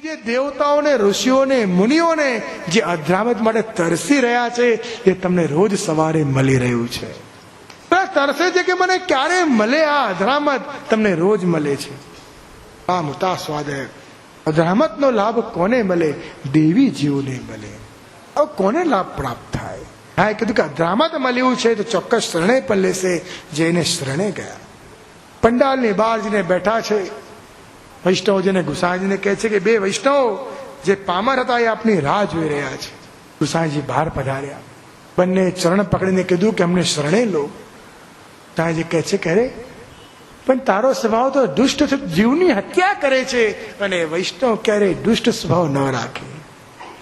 જે દેવતાઓને, ઋષિઓને, મુનિઓને જે અધરામત માટે તરસી રહ્યા છે એ તમને રોજ સવારે મળી રહ્યું છે. તરસે છે કે મને ક્યારે મળે આ અધરામત, તમને રોજ મળે છે. આ મોટા સ્વાદ. અધરામત નો લાભ કોને મળે? દેવી જીવને મળે. કોને લાભ પ્રાપ્ત થાય? હા, કીધું કે અધરામત મળ્યું છે તો ચોક્કસ શરણે પણ લેશે. જઈને શરણે ગયા. પંડાલની બહાર જઈને બેઠા છે. વૈષ્ણવજીને ગુસાઈજીને કહે છે કે બે વૈષ્ણવ જે પામર હતા એ આપની રાહ જોઈ રહ્યા છે. ગુસાઈજી બહાર પધાર્યા. બંને ચરણ પકડીને કીધું કે અમને શરણે લો. ગુસાઈજી કહે છે કે અરે પણ તારો સ્વભાવ તો દુષ્ટ છે, જીવની હત્યા કરે છે, અને વૈષ્ણવ ક્યારે દુષ્ટ સ્વભાવ ન રાખે.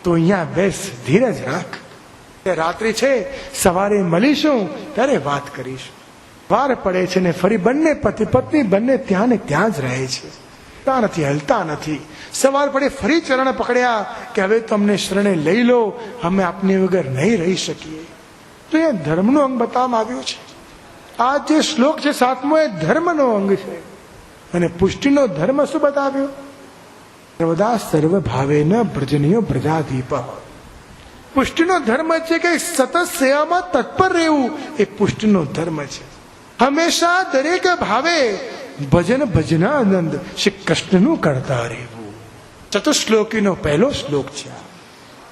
તો અહીંયા બેસ, ધીરજ રાખ. રાત્રિ છે, સવારે મળીશું ત્યારે વાત કરીશું. વાર પડે છે ને ફરી બંને પતિ પત્ની બંને ત્યાં ને ત્યાં જ રહે છે. નથી, હલતા નથી. સવાર પડે ફરી ચરણ પકડ્યા કે હવે તો અમને શરણે લઈ લો, અમે આપની વગર નહીં રહી શકીએ. તો એ ધર્મનું અંગ બતાવવામાં આવ્યું છે. આ જે શ્લોક છે 7મો એ ધર્મનો અંગ છે. અને પુષ્ટિનો ધર્મ શું બતાવ્યો? સર્વદા સર્વ ભાવે ન બ્રજનીયો બ્રજાધીપ. પુષ્ટિનો ધર્મ છે કે સતત સેવામાં તત્પર રહેવું. એ પુષ્ટિનો ધર્મ છે. હંમેશા દરેક ભાવે ભજન ભજનાનંદ શ્રી કૃષ્ણનું કરતા રહેવું. ચતુશ્લોકીનો પહેલો શ્લોક છે.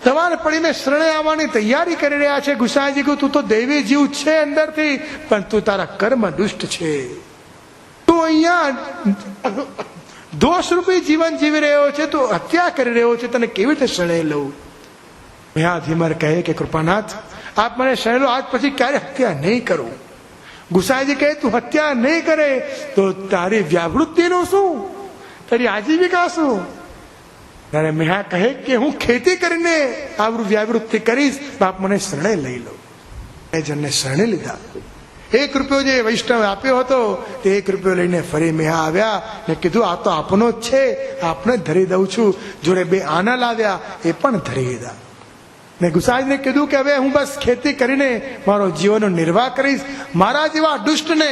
સવારે પડીને શરણે આવવાની તૈયારી કરી રહ્યા છે. ગુસાઈજી કહ્યું તું તો દૈવી જીવ છે અંદરથી, પણ તું તારા કર્મ દુષ્ટ છે. તું અહીંયા દોષરૂપી જીવન જીવી રહ્યો છે, તું હત્યા કરી રહ્યો છે, તને કેવી રીતે શરણે લઉં? ધીમર કહે કે કૃપાનાથ આપ મને શરણે લો, આજ પછી ક્યારે હત્યા નહીં કરું. ગુસાઈજી કહે તું હત્યા નહીં કરે તો તારી વ્યાવૃત્તિનું શું, તારી આજીવિકા શું? ત્યારે મેહા કહે કે હું ખેતી કરીને આવરું વ્યાવૃત્તિ કરીશ, બાપ મને શરણે લઈ લો. એ જણને શરણે લીધા. 1 રૂપિયો જે વૈષ્ણવ આપ્યો હતો તે 1 રૂપિયો લઈને ફરી મેહા આવ્યા ને કીધું આ તો આપનો જ છે, આપને ધરી દઉં છું. જોડે 2 આના લાવ્યા, એ પણ ધરી દીધા. ને ગુસાઈજીને કીધું કે હવે હું બસ ખેતી કરીને મારો જીવનનો નિર્વાહ કરીશ. મારા જેવા દુષ્ટને,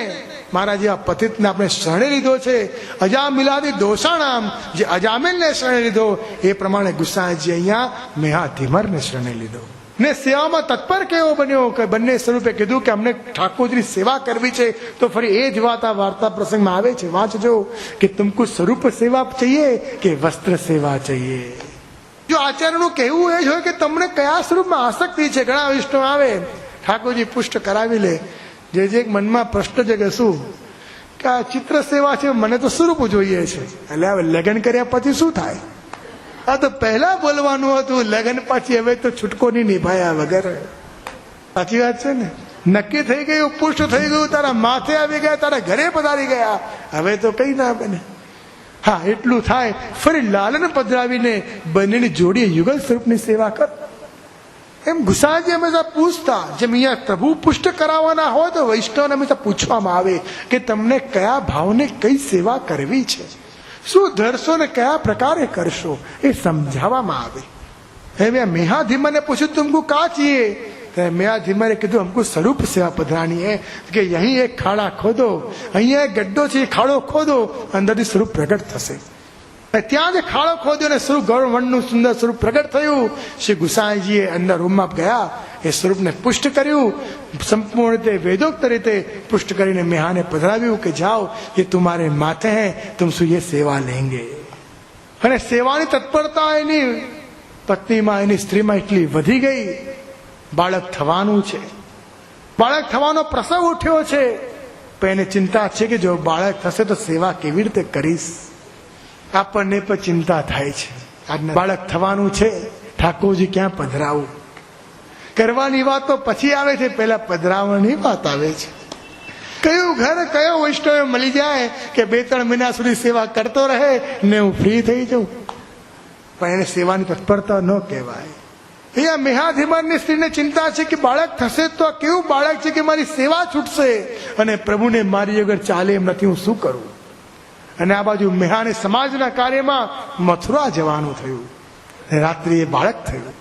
મારા જેવા પતિતને આપણે શરણે લીધો છે. અજામિલાદી દોષાણામ, જે અજામિલને શરણે લીધો એ પ્રમાણે ગુસાઈજી અહીંયા મેહાધીમરને શરણે લીધો. ને સેવામાં તત્પર કેવો બન્યો કે બંને સ્વરૂપે કીધું કે અમને ઠાકોરજીની સેવા કરવી છે. તો ફરી એ જ વાત આ વાર્તા પ્રસંગમાં આવે છે. વાંચજો કે તુમકો સ્વરૂપ સેવા चाहिए કે વસ્ત્ર સેવા चाहिए. જો આચાર્યનું કહેવું એ જ હોય કે તમને કયા સ્વરૂપમાં આસક્તિ છે. ઘણા વૈષ્ણવ આવે, ઠાકોરજી પુષ્ટ કરાવી લે. જે મનમાં પ્રશ્ન છે કે શું કે આ ચિત્ર સેવા છે, મને તો સ્વરૂપ જોઈએ છે. એટલે હવે લગ્ન કર્યા પછી શું થાય? આ તો પહેલા બોલવાનું હતું, લગ્ન પછી હવે તો છૂટકો નહીં નિભાયા વગર. સાચી વાત છે ને? નક્કી થઈ ગયું, પુષ્ટ થઈ ગયું, તારા માથે આવી ગયા, તારા ઘરે પધારી ગયા, હવે તો કઈ ના બને. હા, એટલું થાય ફરી લાલન પધરાવીને બંનેની જોડીએ યુગલ સ્વરૂપની સેવા કર. એમ ગુસાઈજી હંમેશા પૂછતા, જેમ અહીંયા પ્રભુ પુષ્ટ કરાવવાના હોય તો વૈષ્ણવને હંમેશા પૂછવામાં આવે કે તમને કયા ભાવને કઈ સેવા કરવી છે, શું ધરશો ને કયા પ્રકારે કરશો, એ સમજાવવામાં આવે. હવે મેહાધીમરને પૂછ્યું તુમકો કા चाहिए? મેહાધીમરે કીધું हमको स्वरूप सेवा पधरानी है कि यहीं एक खाड़ा खोदो, અહીંયા એક ગड्ढો છે, ખાડો ખોદો, અંદરથી સ્વરૂપ પ્રગટ થશે. ત્યાં જે ખાડો ખોદ્યો ને સ્વરૂપ ગૌરવર્ણનું સુંદર સ્વરૂપ પ્રગટ થયું. શ્રી ગુસાઈજીએ અંદર રૂમમાં ગયા, એ સ્વરૂપને પુષ્ટ કર્યું. સંપૂર્ણ રીતે વેદોક્ત રીતે પુષ્ટ કરીને મેહાને પધરાવ્યું કે જાઓ ये तुम्हारे माथे हैं, तुमसे ये सेवा लेंगे. અને સેવાની તત્પરતા એની પત્નીમાં, એની સ્ત્રીમાં એટલી વધી ગઈ. બાળક થવાનું છે, બાળક થવાનો પ્રસંગ ઉઠ્યો છે, પણ એને ચિંતા છે કે જો બાળક થશે તો સેવા કેવી રીતે કરીશ. આપણને પણ ચિંતા થાય છે. બાળક થવાનું છે, ઠાકોરજી ક્યાં પધરાવું? કરવાની વાત તો પછી આવે છે, પહેલા પધરાવવાની વાત આવે છે. કયું ઘર, કયો વૈષ્ણવ મળી જાય કે 2-3 મહિના સુધી સેવા કરતો રહે ને હું ફ્રી થઈ જાઉં? પણ એને સેવાની તત્પરતા ન કહેવાય. અહીંયા મેહાધીમરની સ્ત્રીને ચિંતા છે કે બાળક થશે તો કેવું બાળક છે કે મારી સેવા છૂટશે અને પ્રભુને મારી વગર ચાલે એમ નથી, હું શું કરું? અને આ બાજુ મેહાને સમાજના કાર્યમાં મથુરા જવાનું થયું. રાત્રિએ બાળક થયું.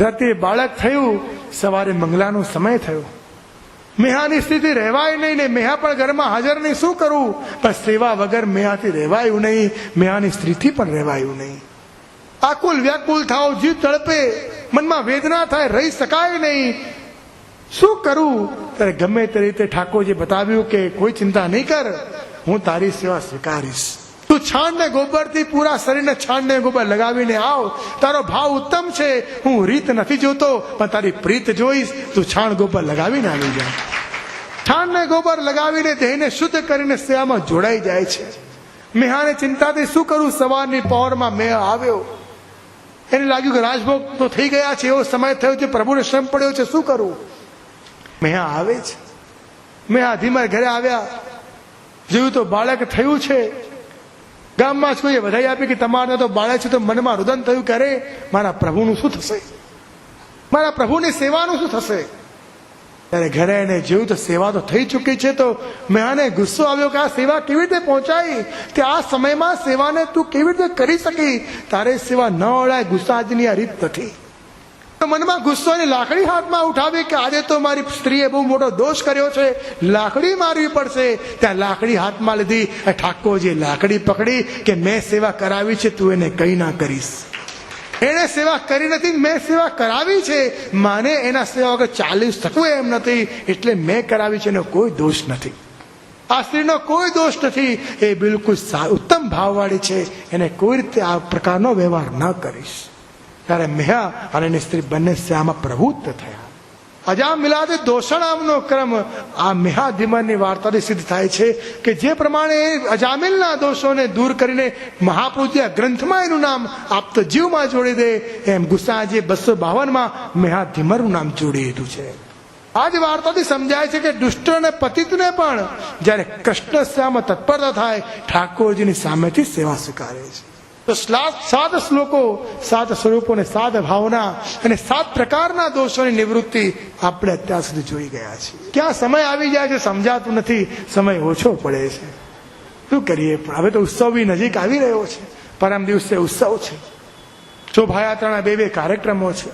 રાત્રિએ બાળક થયું, સવારે મંગલાનો સમય થયો. મેહાની સ્થિતિ રહેવાય નહીં ને મેહા પણ ઘરમાં હાજર નહીં, શું કરવું? પણ સેવા વગર મેહાથી રહેવાયું નહીં, મેહાની સ્ત્રીથી પણ રહેવાયું નહીં. આકુલ વ્યાકુલ થાવ, જીવ તડપે, મનમાં વેદના થાય, રહી શકાય નહીં, શું કરું? ત્યારે ગમે તે રીતે ઠાકોરજી બતાવ્યું કે કોઈ ચિંતા નહીં કર, હું તારી સેવા સ્વીકારીશ. તું છાણ ને ગોબર થી પૂરા શરીરને છાણ ને ગોબર લગાવીને આવ. તારો ભાવ ઉત્તમ છે, હું રીત નથી જોતો, પણ તારી પ્રીત જોઈશ. તું છાણ ગોબર લગાવીને આવી જા. છાણ ને ગોબર લગાવીને દેહને શુદ્ધ કરીને સેવામાં જોડાઈ જાય છે. મેહાને ચિંતાથી શું કરું? સવારની પહોરમાં મેહ આવ્યો, એને લાગ્યું કે રાજભોગ તો થઈ ગયા છે, એવો સમય થયો છે, પ્રભુને શ્રમ પડ્યો છે, શું કરું? મેહા આવે છે. મેહા ધીમે ઘરે આવ્યા, જોયું તો બાળક થયું છે. ગામમાં જ કોઈએ વધાઈ આપી કે તમારે તો બાળક છે. તો મનમાં રુદન થયું કે અરે મારા પ્રભુનું શું થશે, મારા પ્રભુની સેવાનું શું થશે? ત્યારે ઘરે એને જોયું તો સેવા તો થઈ ચૂકી છે. તો મેહાને ગુસ્સો આવ્યો કે આ સેવા કેવી રીતે પહોંચાઈ, કે આ સમયમાં સેવાને તું કેવી રીતે કરી શકી? તારે સેવા ન ઓળાય, ગુસ્સાજની આ રીત નથી. મનમાં ગુસ્સોની લાકડી હાથમાં ઉઠાવી કે આજે તો મારી સ્ત્રીએ બહુ મોટો દોષ કર્યો છે, લાકડી મારવી પડશે. ત્યાં લાકડી હાથમાં લીધી, ઠાકોરજીએ લાકડી પકડી કે મેં સેવા કરાવી છે, તું એને કઈ ના કરીશ. એને સેવા કરી નથી, મેં સેવા કરાવી છે. માને એના સેવા વગર ચાલી શકવું એમ નથી, એટલે મેં કરાવી છે, એનો કોઈ દોષ નથી. આ સ્ત્રીનો કોઈ દોષ નથી, એ બિલકુલ ઉત્તમ ભાવવાળી છે, એને કોઈ રીતે આ પ્રકારનો વ્યવહાર ન કરીશ. ત્યારે મેહા અને એની સ્ત્રી બંને શ્યામાં પ્રવૃત્ત થયા. અજામ મિલાદે દોષણ નામનો ક્રમ આ મેહા ધીમરની વાર્તાથી સિદ્ધ થાય છે કે જે પ્રમાણે અજામિલના દોષોને દૂર કરીને મહાપૃથ્વી ગ્રંથમાં એનું નામ આપતો જીવમાં જોડી દે, એમ ગુસાજી 252માં મેહા ધીમરનું નામ જોડી દીધું છે. આ જ વાર્તાથી સમજાય છે કે દુષ્ટ અને પતિતને પણ જ્યારે કૃષ્ણ સેવામાં તત્પરતા થાય, ઠાકોરજીની સામેથી સેવા સ્વીકારે છે. તો 7 શ્લોકો 7 સ્વરૂપો ને 7 ભાવના અને 7 પ્રકારના દોષોની નિવૃત્તિ આપણે અત્યાર સુધી જોઈ ગયા છીએ. ક્યાં સમય આવી જાય છે સમજાતું નથી, સમય ઓછો પડે છે, શું કરીએ? પણ હવે તો ઉત્સવ બી નજીક આવી રહ્યો છે. પરમ દિવસે ઉત્સવ છે, શોભાયાત્રાના 2 કાર્યક્રમો છે,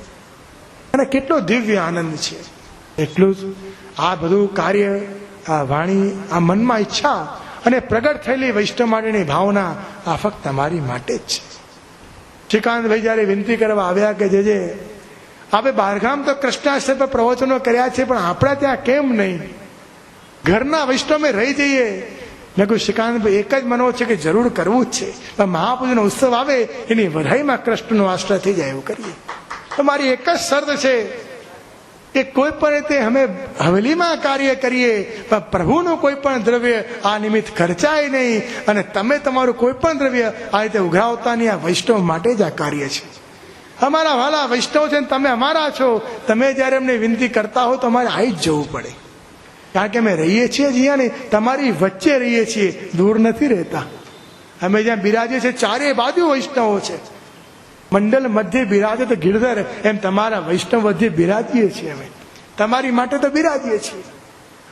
અને કેટલો દિવ્ય આનંદ છે. એટલું જ આ બધું કાર્ય, આ વાણી, આ મનમાં ઈચ્છા અને પ્રગટ થયેલી વૈષ્ણવ માટેની ભાવના આ ફક્ત તમારી માટે જ છે. શ્રીકાંતભાઈ જયારે વિનંતી કરવા આવ્યા કે જે આપણે બહારગામ તો કૃષ્ણાષ્ટક પર પ્રવચનો કર્યા છે, પણ આપણા ત્યાં કેમ નહીં? ઘરના વૈષ્ણવ રહી જઈએ. મેં કહ્યું શ્રીકાંતભાઈ એક જ મનો છે કે જરૂર કરવું જ છે, પણ મહાપૂજનો ઉત્સવ આવે એની વધાઈમાં કૃષ્ણનો આશ્રય થઈ જાય એવું કરીએ. તો મારી એક જ શરત છે કે કોઈ પણ રીતે અમે હવેલીમાં કાર્ય કરીએ, પણ પ્રભુનું કોઈ પણ દ્રવ્ય આ નિમિત્ત ખર્ચાય નહીં, અને તમે તમારું કોઈ પણ દ્રવ્ય આ રીતે ઉઘરાવતા નહીં. આ વૈષ્ણવ માટે જ આ કાર્ય છે. અમારા વાલા વૈષ્ણવ છે, તમે અમારા છો. તમે જ્યારે અમને વિનંતી કરતા હો તો અમારે આવી જ જવું પડે, કારણ કે અમે રહીએ છીએ જ્યાં ને તમારી વચ્ચે રહીએ છીએ, દૂર નથી રહેતા. અમે જ્યાં બિરાજીએ છીએ ચારે બાજુ વૈષ્ણવો છે. મંડળ મધ્ય બિરાજે તો ગિરધર, એમ તમારા વૈષ્ણવ મધ્ય બિરાજીએ છીએ. અમે તમારી માટે તો બિરાજીએ છીએ,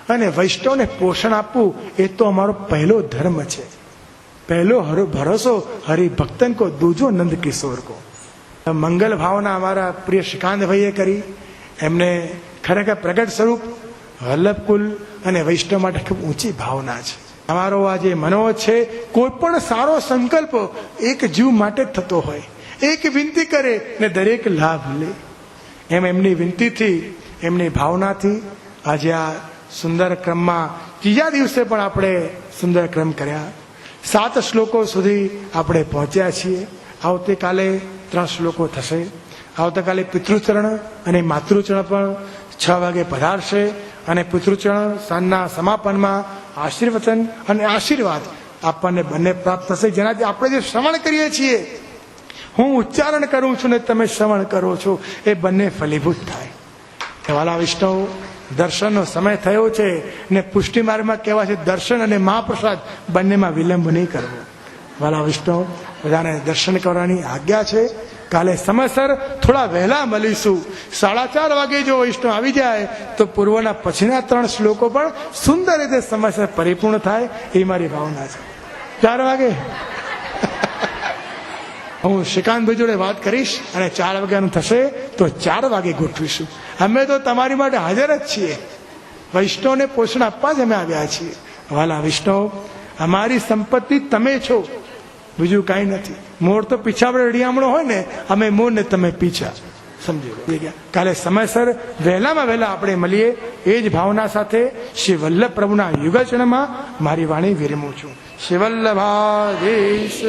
અને વૈષ્ણવને પોષણ આપવું એ તો અમારો પહેલો ધર્મ છે. પહેલો ભરોસો હરિભક્તન કો, દૂજો નંદ કિશોર કો. મંગલ ભાવના અમારા પ્રિય શ્રીકાંતભાઈએ કરી, એમને ખરેખર પ્રગટ સ્વરૂપ વલ્લભકુલ અને વૈષ્ણવ માટે ખૂબ ઊંચી ભાવના છે. અમારો આ જે મનોજ છે, કોઈ પણ સારો સંકલ્પ એક જીવ માટે જ થતો હોય, એક વિનંતી કરે ને દરેક લાભ લે, એમ એમની વિનંતીથી, એમની ભાવનાથી આજે આ સુંદર ક્રમમાં ત્રીજા દિવસે પણ આપણે સુંદર ક્રમ કર્યા. 7 શ્લોકો સુધી આપણે પહોંચ્યા છીએ. આવતીકાલે 3 શ્લોકો થશે. આવતીકાલે પિતૃચરણ અને માતૃચરણ પણ 6 વાગે પધારશે, અને પિતૃચરણ સાંજના સમાપનમાં આશીર્વચન અને આશીર્વાદ આપણને બંને પ્રાપ્ત થશે, જેનાથી આપણે જે શ્રવણ કરીએ છીએ, હું ઉચ્ચારણ કરું છું ને તમે શ્રવણ કરો છો, એ બંને ફલીભૂત થાય. વાલા વિષ્ણુ, દર્શનનો સમય થયો છે, ને પુષ્ટિ માર્ગમાં કહેવાય છે દર્શન અને મહાપ્રસાદ બંનેમાં વિલંબ નહીં કરવો. વાલા વિષ્ણુ, બધાને દર્શન કરવાની આજ્ઞા છે. કાલે સમયસર થોડા વહેલા મળીશું. 4:30 વાગે જો વૈષ્ણવ આવી જાય તો પૂર્વના પછીના 3 શ્લોકો પણ સુંદર રીતે સમયસર પરિપૂર્ણ થાય, એ મારી ભાવના છે. 4 વાગે હું શ્રીકાંતભાઈ જોડે વાત કરીશ, અને 4 વાગ્યાનું થશે તો 4 વાગે ગોઠવીશું. અમે તો તમારી માટે હાજર જ છીએ. વૈષ્ણવને પોષણ આપવા જ અમે આવ્યા છીએ. વાલા વિષ્ણવ, અમારી સંપત્તિ તમે છો. બીજું કાંઈ નથી. મોર તો પીછા વડે રડિયામણો હોય ને, અમે મોર ને તમે પીછા. સમજી લો. કાલે સમયસર વહેલામાં વહેલા આપણે મળીએ એ જ ભાવના સાથે શ્રી વલ્લભ પ્રભુના યુગચરણમાં મારી વાણી વિરમું છું. શ્રી વલ્લભાધીશ.